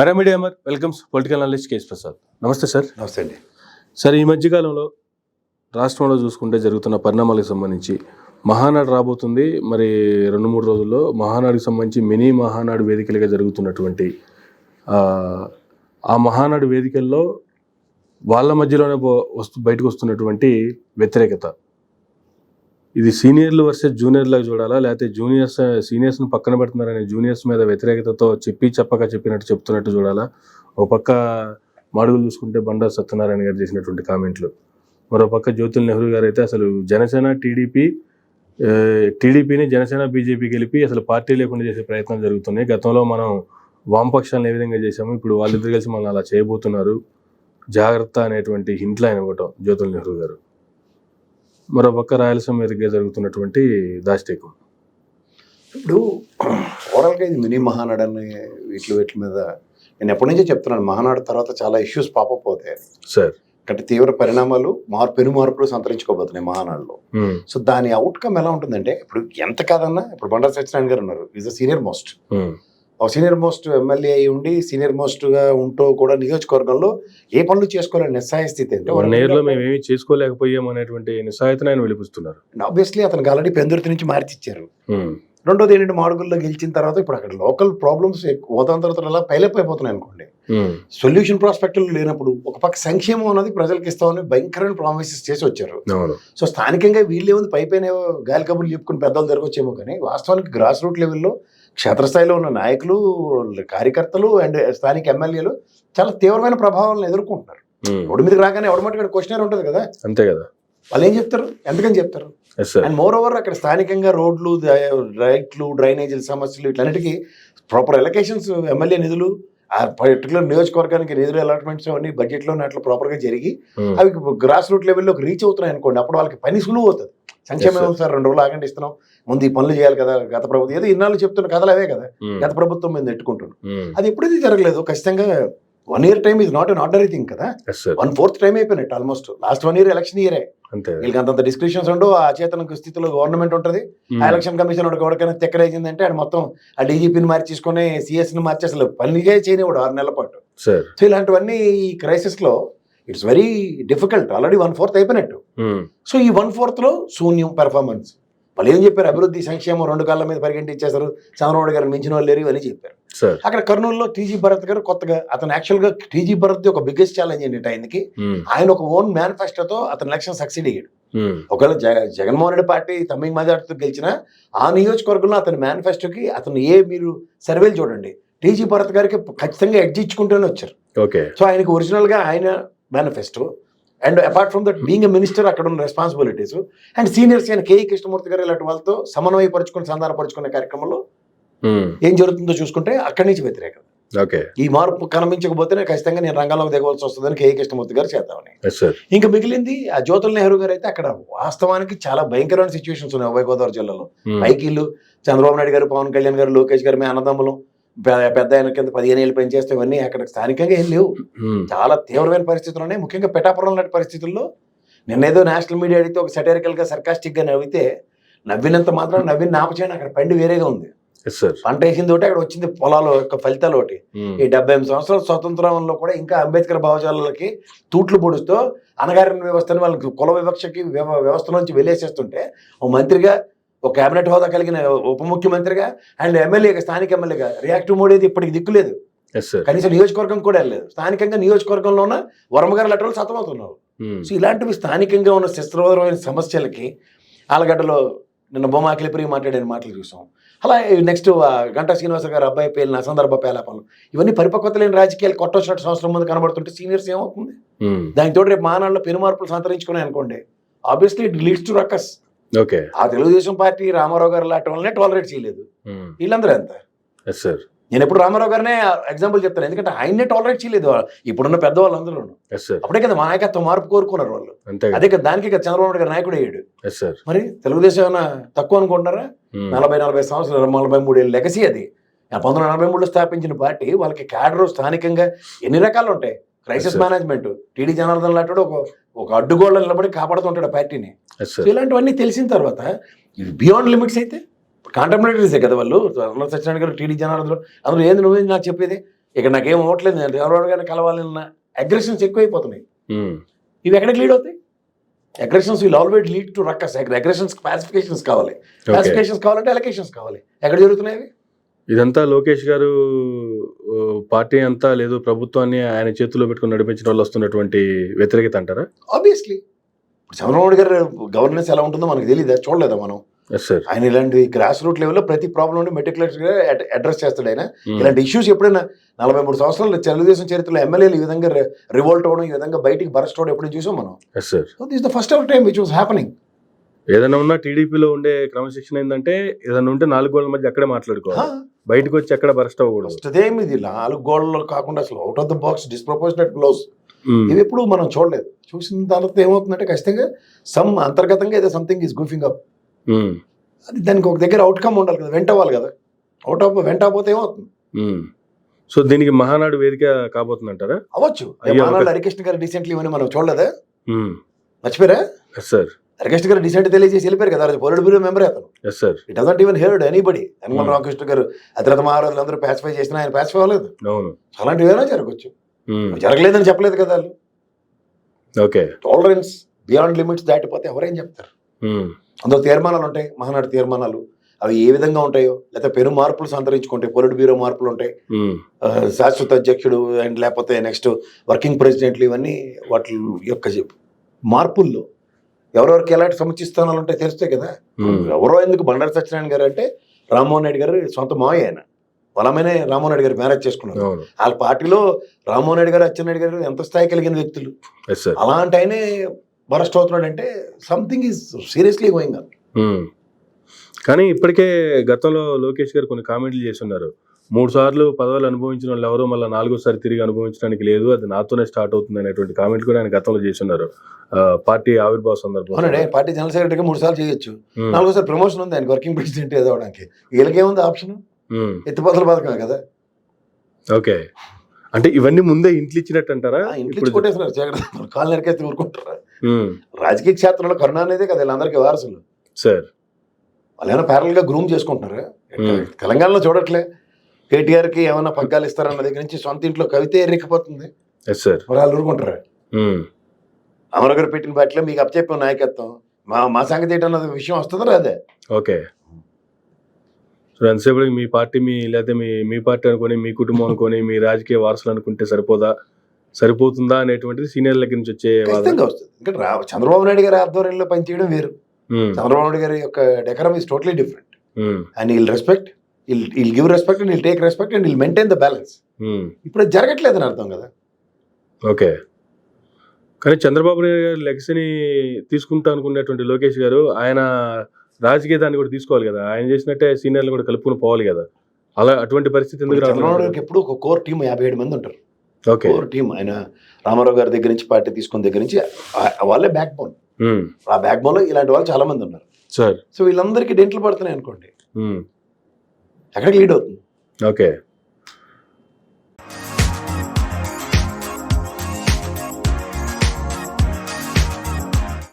మరా media welcomes political analyst KS Prasad. నమస్తే sir. నమస్తే అండి. సార్, ఈ మధ్యకాలంలో రాష్ట్రంలో చూసుకుంటే జరుగుతున్న పరిణామాలకు సంబంధించి మహానాడు రాబోతుంది. మరి 2-3 రోజుల్లో మహానాడుకి సంబంధించి మినీ మహానాడు వేదికలుగా జరుగుతున్నటువంటి ఆ మహానాడు వేదికల్లో వాళ్ళ మధ్యలోనే బయటకు వస్తున్నటువంటి వ్యతిరేకత, ఇది సీనియర్లు వర్సెస్ జూనియర్లకు చూడాలా, లేకపోతే సీనియర్స్ను పక్కన పెడుతున్నారనే జూనియర్స్ మీద వ్యతిరేకతతో చెప్పినట్టు చెప్తున్నట్టు చూడాలా? ఒక పక్క మాడుగులు చూసుకుంటే బండా సత్యనారాయణ గారు చేసినటువంటి కామెంట్లు, మరో పక్క జ్యోతుల్ నెహ్రూ గారు అయితే అసలు జనసేన టీడీపీని జనసేన బీజేపీ గెలిపి అసలు పార్టీ లేకుండా చేసే ప్రయత్నాలు జరుగుతున్నాయి. గతంలో మనం వామపక్షాలను ఏ విధంగా చేశాము, ఇప్పుడు వాళ్ళిద్దరు కలిసి మనం అలా చేయబోతున్నారు, జాగ్రత్త అనేటువంటి హింట్లు ఆయన ఇవ్వటం జ్యోతుల్ నెహ్రూ గారు. మరో పక్క రాయలసీమ మీదుగా జరుగుతున్నటువంటి దాష్టీకం. ఇప్పుడు ఓవరాల్గా ఇది మినీ మహానాడు అనే వీటి మీద నేను ఎప్పటి నుంచో చెప్తున్నాను. మహానాడు తర్వాత చాలా ఇష్యూస్ పాపప్ అవుతాయి సార్. అంటే తీవ్ర పరిణామాలు పెను మార్పులు సంతరించుకోబోతున్నాయి మహానాడులో. సో దాని అవుట్కమ్ ఎలా ఉంటుందంటే, ఇప్పుడు ఎంత కాదన్నా ఇప్పుడు బండా సత్యనారాయణ గారు ఉన్నారు, is a senior most, senior most MLA అయి ఉండి సీనియర్ మోస్ట్ గా ఉంటూ కూడా నియోజకవర్గంలో ఏ పనులు చేసుకోవాలని నిస్సాయ స్థితి అంటే మేమేమి చేసుకోలేకపోయాం అనేటువంటి నిస్సాయతను ఆయన వెలిపిస్తున్నారు. ఆబ్వియస్లీ అతనికి ఆల్రెడీ పెందుర్తి నుంచి మార్చిచ్చారు. రెండోది ఏంటంటే, మాడుగుల్లో గెలిచిన తర్వాత ఇప్పుడు అక్కడ లోకల్ ప్రాబ్లమ్స్ ఓదాంతరతలు అలా పైలప్ అయిపోతున్నాయి అనుకోండి. సొల్యూషన్ ప్రాస్పెక్టులు లేనప్పుడు ఒక పక్క సంక్షేమం అన్నది ప్రజలకు ఇస్తామని భయంకరమైన ప్రామిసెస్ చేసి వచ్చారు. సో స్థానికంగా వీళ్ళే ఉంది పైపైన గాలి కబుర్లు చెప్పుకుని పెద్దలు జరగొచ్చేమో, కానీ వాస్తవానికి గ్రాస్ రూట్ లెవెల్లో క్షేత్రస్థాయిలో ఉన్న నాయకులు, కార్యకర్తలు అండ్ స్థానిక ఎమ్మెల్యేలు చాలా తీవ్రమైన ప్రభావాలను ఎదుర్కొంటున్నారు. రోడ్డు మీదకి రాగానే ఎవడమట్టుగా క్వశ్చనర్ ఉంటుంది కదా, అంతే కదా, వాళ్ళు ఏం చెప్తారు, ఎంతకని చెప్తారు. అండ్ మోర్ ఓవర్ అక్కడ స్థానికంగా రోడ్లు, రైట్లు, డ్రైనేజీల సమస్యలు, ఇట్లన్నిటికీ ప్రాపర్ ఎలకేషన్స్, ఎమ్మెల్యే నిధులు, ఆ పర్టికులర్ నియోజకవర్గానికి నిధులు అలాట్మెంట్స్ అన్ని బడ్జెట్లో అట్లా ప్రాపర్గా జరిగి అవి గ్రాస్ రూట్ లెవెల్లోకి రీచ్ అవుతున్నాయి అనుకోండి, అప్పుడు వాళ్ళకి పని సులువు అవుతుంది. సంక్షేమం సార్ 2 రోజులు ఆగండి ఇస్తున్నాం, ముందు ఈ పనులు చేయాలి కదా, గత ప్రభుత్వం ఏదో ఇన్నాళ్ళు చెప్తున్న కథలు అవే కదా, గత ప్రభుత్వం మీద నెట్టుకుంటున్నాం. అది ఎప్పుడైతే జరగలేదు, ఖచ్చితంగా 1 year time is not an ordinary thing కదా. 1/4 టైం అయిపోయినట్టు ఆల్మోస్ట్. లాస్ట్ 1 year ఎలక్షన్ ఇయరే, వీళ్ళకి అంత డిస్క్రిప్షన్స్ ఉండవు, ఆ చేతన స్థితిలో గవర్నమెంట్ ఉంటుంది. ఆ ఎలక్షన్ కమిషన్ ఎవరికైనా తెక్కరేసిందంటే అది మొత్తం ఆ డీజీపీని మార్చి తీసుకుని సిఎస్ని మార్చి అసలు పనిగా చేయనివాడు 6 నెలల పాటు. సో ఇలాంటివన్నీ ఈ క్రైసిస్ లో ఇట్స్ వెరీ డిఫికల్ట్. ఆల్రెడీ 1/4 అయిపోయినట్టు. సో ఈ 1/4 లో శూన్యం పెర్ఫార్మెన్స్. వాళ్ళు ఏం చెప్పారు, అభివృద్ధి సంక్షేమం 2 కాళ్ళ మీద పరిగెంటించేశారు, చంద్రబాబు గారు మించిన వాళ్ళు లేరు, ఇవన్నీ చెప్పారు. అక్కడ కర్నూలులో టీజీ భరత్ గారు కొత్తగా, అతను యాక్చువల్ గా టీజీ భరత్ ఒక బిగ్గెస్ట్ ఛాలెంజ్ ఏంటి ఆయనకి, ఆయన ఒక ఓన్ మేనిఫెస్టోతో అతను ఎలక్షన్ సక్సీడ్ అయ్యాడు. ఒకవేళ జగన్మోహన్ రెడ్డి పార్టీ తమ్మింగ్ మెజార్టీతో గెలిచిన ఆ నియోజకవర్గంలో అతని మేనిఫెస్టోకి అతను మీరు సర్వేలు చూడండి, టీజీ భరత్ గారికి ఖచ్చితంగా ఎడ్జ్ ఇచ్చుకుంటూనే వచ్చారు. సో ఆయనకి ఒరిజినల్ గా ఆయన manifesto and apart from that being a minister అక్కడ ఉన్న రెస్పాన్సిబిలిటీస్ అండ్ సీనియర్స్ అయిన కేఈ కృష్ణమూర్తి గారు ఇలాంటి వాళ్ళతో సమన్వయపరుచుకుని సంధానపరుచుకునే కార్యక్రమంలో ఏం జరుగుతుందో చూసుకుంటే అక్కడి నుంచి వ్యతిరేకత. ఈ మార్పు కనిపించకపోతేనే ఖచ్చితంగా నేను రంగంలోకి దిగవలసి వస్తుందని కేఈ కృష్ణమూర్తి గారు చేద్దామని. ఇంకా మిగిలింది ఆ జ్యోతుల్ నెహ్రూ గారు అయితే అక్కడ వాస్తవానికి చాలా భయంకరమైన సిచ్యువేషన్స్ ఉన్నాయి ఉభయ గోదావరి జిల్లాలో. పైకిళ్ళు చంద్రబాబు నాయుడు గారు, పవన్ కళ్యాణ్ గారు, లోకేష్ గారు, మీ అన్నదమ్ములు పెద్ద ఆయన కింద 15 ఏళ్ళు పనిచేస్తే ఇవన్నీ అక్కడ స్థానికంగా ఏం లేవు. చాలా తీవ్రమైన పరిస్థితులు ఉన్నాయి. ముఖ్యంగా పిఠాపురం లాంటి పరిస్థితుల్లో నిన్నేదో నేషనల్ మీడియా అడిగితే ఒక సెటరికల్ గా సర్కాస్టిక్ గా నవ్వితే నవ్వినంత మాత్రం నవ్విన నాపచేయని అక్కడ పండి వేరేగా ఉంది. పంట వేసింది ఒకటి, అక్కడ వచ్చింది పొలాల యొక్క ఫలితాలు ఒకటి. ఈ 78 సంవత్సరాల స్వతంత్రంలో కూడా ఇంకా అంబేద్కర్ భావజాలకి తూట్లు పొడుస్తూ అణగారిన వ్యవస్థని వాళ్ళకి కుల వివక్షకి వ్యవస్థ నుంచి వెళ్ళేసేస్తుంటే ఓ మంత్రిగా, ఒక కేబినెట్ హోదా కలిగిన ఉప ముఖ్యమంత్రిగా అండ్ ఎమ్మెల్యేగా, స్థానిక ఎమ్మెల్యేగా రియాక్టివ్ మోడ్ అయితే ఇప్పటికి దిక్కులేదు. కనీసం నియోజకవర్గం కూడా వెళ్ళలేదు. స్థానికంగా నియోజకవర్గంలో ఉన్న వరమగారు లెటర్లు సతమవుతున్నారు. సో ఇలాంటివి స్థానికంగా ఉన్న శస్త్రవరమైన సమస్యలకి ఆలగడ్డలో నిన్న బొమ్మాకిలిపురి మాట్లాడిన మాటలు చూసాం. అలా నెక్స్ట్ గంటా శ్రీనివాస గారు అబ్బాయి పేలిన సందర్భ పేలాపాలు, ఇవన్నీ పరిపక్వత లేని రాజకీయాలు కొట్టొచ్చినట్టు సంవత్సరం ముందు కనబడుతుంటే సీనియర్స్ ఏమవుతుంది? దానికి తోడు రేపు మానాడులో పెను మార్పులు సంతరించుకున్నాయి అనుకోండి, obviously it leads to ruckus. ఆ తెలుగుదేశం పార్టీ రామారావు గారు లాంటి వాళ్ళనే టాలరేట్ చేయలేదు. వీళ్ళందరూ ఎంత, నేను ఎప్పుడు రామారావు గారినే ఎగ్జాంపుల్ చెప్తాను, ఎందుకంటే ఆయన్నే టాలరేట్ చేయలేదు ఇప్పుడున్న పెద్దవాళ్ళందరూ. అప్పుడే కదా మా నాయకత్వం మార్పు కోరుకున్నారు వాళ్ళు. అదే కదా, దానికి కదా చంద్రబాబు గారు నాయకుడు అయ్యాడు. మరి తెలుగుదేశం ఏమైనా తక్కువ అనుకుంటున్నారా? 40-40 సంవత్సరాలు, 43 ఏళ్ళు లెగసీ అది. 1943లో స్థాపించిన పార్టీ, వాళ్ళకి క్యాడర్ స్థానికంగా ఎన్ని రకాలు ఉంటాయి. క్రైసిస్ మేనేజ్మెంట్, టీడీ జనార్దన్ లాంటి ఒక అడ్డుగోళ్ళ నిలబడి కాపాడుతుంటాడు ఆ పార్టీని. ఇలాంటివన్నీ తెలిసిన తర్వాత బియాండ్ లిమిట్స్ అయితే కాంటెంపరీసే కదా వాళ్ళు. సత్యనారాయణ గారు, టీడీ జనార్దన్, అందులో ఏంది నువ్వేది నాకు చెప్పేది, ఇక్కడ నాకేం అవ్వట్లేదు, నేను చంద్రబాబు గారిని కలవాలన్న అగ్రెషన్స్ ఎక్కువైపోతున్నాయి. ఉమ్, ఇవి ఎక్కడికి లీడ్ అవుతాయి? Aggressions will always lead to ruckus. Aggressions pacifications కావాలి, పాసిఫికేషన్స్ కావాలంటే ఎలక్షన్స్ కావాలి. ఎక్కడ జరుగుతున్నాయి అవి? ఇదంతా లోకేష్ గారు పార్టీ అంతా లేదు ప్రభుత్వాన్ని ఆయన చేతుల్లో పెట్టుకుని నడిపించడం వల్ల వస్తున్నటువంటి వ్యతిరేకత అంటారా? ఆబ్వియస్లీ ఇప్పుడు చంద్రబాబు గారు గవర్నెన్స్ ఎలా ఉంటుందో మనకు తెలియదా, చూడలేదా మనం? Yes sir. ఆయన ఇలాంటి గ్రాస్ రూట్ లెవెల్లో ప్రతి ప్రాబ్లమ్ మెటిక్యులర్స్ గా అడ్రస్ చేస్తాడు ఆయన. ఇలాంటి ఇష్యూస్ ఎప్పుడైనా 43 సంవత్సరాలు తెలుగుదేశం చరిత్రలో ఎమ్మెల్యేలు ఈ విధంగా రివోల్ట్ అవడం, ఈ విధంగా బయటికి బరస్ట్ అవడం ఎప్పుడు చూసాం మనం. Yes sir. So this the first ever time which was happening. ఏదైనా ఉన్నా టీడీపీలో ఉండే క్రమశిక్షణ ఏంటంటే ఏదైనా ఉంటే 4 గోడల మధ్య అక్కడే మాట్లాడుకోవాలి, బయటకు వచ్చి అక్కడ బరస్ట్ అవ్వకూడదు. ఫస్ట్ అదేమి ఇది 4 గోడలు కాకుండా అసలు out of the box disproportionate close ఇవి ఎప్పుడు మనం చూడలేదు. చూసిన తర్వాత ఏమవుతుందంటే ఖచ్చితంగా అంతర్గతంగా ఏదో సంథింగ్ ఈస్ గూఫింగ్ అప్. అది దానికి ఒక దగ్గర అవుట్కమ్ ఉండాలి కదా, వెంట అవ్వాలి కదా. వెంట పోతే ఏమవుతుంది? సో దీనికి మహానాడు వేదిక కాబోతుందంటారా? అవ్వచ్చు. మహానాడు హరికృష్ణ గారు రీసెంట్లీ ఇవన్నీ మనం చూడలేదా? మర్చిపోయారా? Yes sir. హరికృష్ణ గారు డిసెంట్ తెలియజేసి వెళ్ళిపోయారు కదా, పొలిట్ బ్యూరో మెంబర్ అతను. Yes sir. It doesn't even heard anybody. Yanamala Ramakrishna garu అతిరథ మహారాజులు అందరూ పాసిఫై చేసినా ఆయన పాసిఫై అవ్వలేదు. అవును. అలాంటివి ఏమైనా జరగచ్చు. జరగలేదని చెప్పలేదు కదా వాళ్ళు. ఓకే. టాలరెన్స్ బియాండ్ లిమిట్స్ దాటిపోతే ఎవరేం చెప్తారు? అందులో తీర్మానాలు ఉంటాయి, మహానాడు తీర్మానాలు. అవి ఏ విధంగా ఉంటాయో, లేకపోతే పెను మార్పులు సంతరించుకుంటాయి, పొలిట్ బ్యూరో మార్పులు ఉంటాయి, శాశ్వత అధ్యక్షుడు అండ్ లేకపోతే నెక్స్ట్ వర్కింగ్ ప్రెసిడెంట్లు, ఇవన్నీ వాటి యొక్క మార్పుల్లో ఎవరెవరికి ఎలాంటి సముచిత స్థానాలు ఉంటాయి తెలుస్తాయి కదా. ఎవరో ఎందుకు బండారు సత్యనారాయణ గారు అంటే రామ్మోహన్ రెడ్డి గారు సొంత మావయ్య, ఆయన బలమైన రామ్మోహన్ రెడ్డి గారు మ్యారేజ్ చేసుకున్నారు. వాళ్ళ పార్టీలో రామ్మోహన్ రెడ్డి గారు, అచ్చెన్నాయుడు గారు ఎంత స్థాయి కలిగిన వ్యక్తులు. అలాంటి ఆయనే బరస్ట్ అవుతున్నాడు అంటే something is seriously going on. కానీ ఇప్పటికే గతంలో లోకేష్ గారు కొన్ని కామెంట్లు చేస్తున్నారు. 3 సార్లు పదవులు అనుభవించిన వాళ్ళు ఎవరో మళ్ళీ 4వసారి తిరిగి అనుభవించడానికి లేదు, అది నాతోనే స్టార్ట్ అవుతుంది అనేటువంటి కామెంట్ కూడా ఆయన గతంలో చేస్తున్నారు పార్టీ ఆవిర్భావ సందర్భంలో. పార్టీ జనరల్ సెక్రటరీగా 3 సార్లు చేయొచ్చు, 4వసారి ప్రమోషన్ ఉంది ఆయనకి, వర్కింగ్ ప్రెసిడెంట్ ఏదో అవడానికి. వీళ్ళకేముంది ఆప్షన్? ఎత్తిపోతల పథకం కదా. ఓకే. అంటే ఇవన్నీ ముందే ఇంట్లో ఇచ్చినట్టు అంటారా? ఇంట్లో కొట్టేస్తున్నారు, కాలు నరికేస్తే ఊరుకుంటారా? రాజకీయ క్షేత్రంలో కరుణానిదే కదా వీళ్ళందరికీ వారసులు సార్. వాళ్ళు ఏమైనా ప్యారల్ గా గ్రూమ్ చేసుకుంటున్నారా? తెలంగాణలో చూడట్లే, కేటీఆర్ కి ఏమైనా పగ్గాలు ఇస్తారన్న దగ్గర నుంచి సొంత ఇంట్లో కవిత ఎర్రెక్కిపోతుంది. మరి వాళ్ళు ఊరుకుంటారా? అమర గారు పెట్టిన బట్టలే మీకు అప్పచెప్పే నాయకత్వం, మా సంగతి ఏంటన్న విషయం వస్తుందా? అదే. ఓకే. సో ఎంతసేపు మీ పార్టీ లేకపోతే మీ పార్టీ అనుకొని, మీ కుటుంబం అనుకొని, మీ రాజకీయ వారసులు అనుకుంటే సరిపోతుందా అనేటువంటిది సీనియర్ దగ్గర నుంచి వచ్చే ఖచ్చితంగా వస్తుంది. ఇంకా చంద్రబాబు నాయుడు గారి ఆధ్వర్యంలో పనిచేయడం వేరు. చంద్రబాబు నాయుడు గారి యొక్క decorum is totally different. And will respect, will give respect and will take respect and will maintain the balance. ఇప్పుడు అది జరగట్లేదని అర్థం కదా. ఓకే. కానీ చంద్రబాబు నాయుడు గారి లెగసీని తీసుకుంటా అనుకున్నటువంటి లోకేష్ గారు ఆయన రాజకీయ దాన్ని కూడా తీసుకోవాలి కదా. ఆయన చేసినట్టే సీనియర్లు కూడా కలుపుకుని పోవాలి కదా. అలా అటువంటి పరిస్థితి ఎందుకు? చంద్రబాబు గారికి ఎప్పుడు ఒక కోర్ టీం 57 మంది ఉంటారు. కోర్ టీం ఆయన రామారావు గారి దగ్గర నుంచి, పార్టీ తీసుకున్న దగ్గర నుంచి వాళ్ళే బ్యాక్ బోన్. ఆ బ్యాక్ బోన్ లో ఇలాంటి వాళ్ళు చాలా మంది ఉన్నారు సార్. సో వీళ్ళందరికీ డెంట్లు పడుతున్నాయి అనుకోండి, ఎక్కడికి లీడ్ అవుతుంది. ఓకే.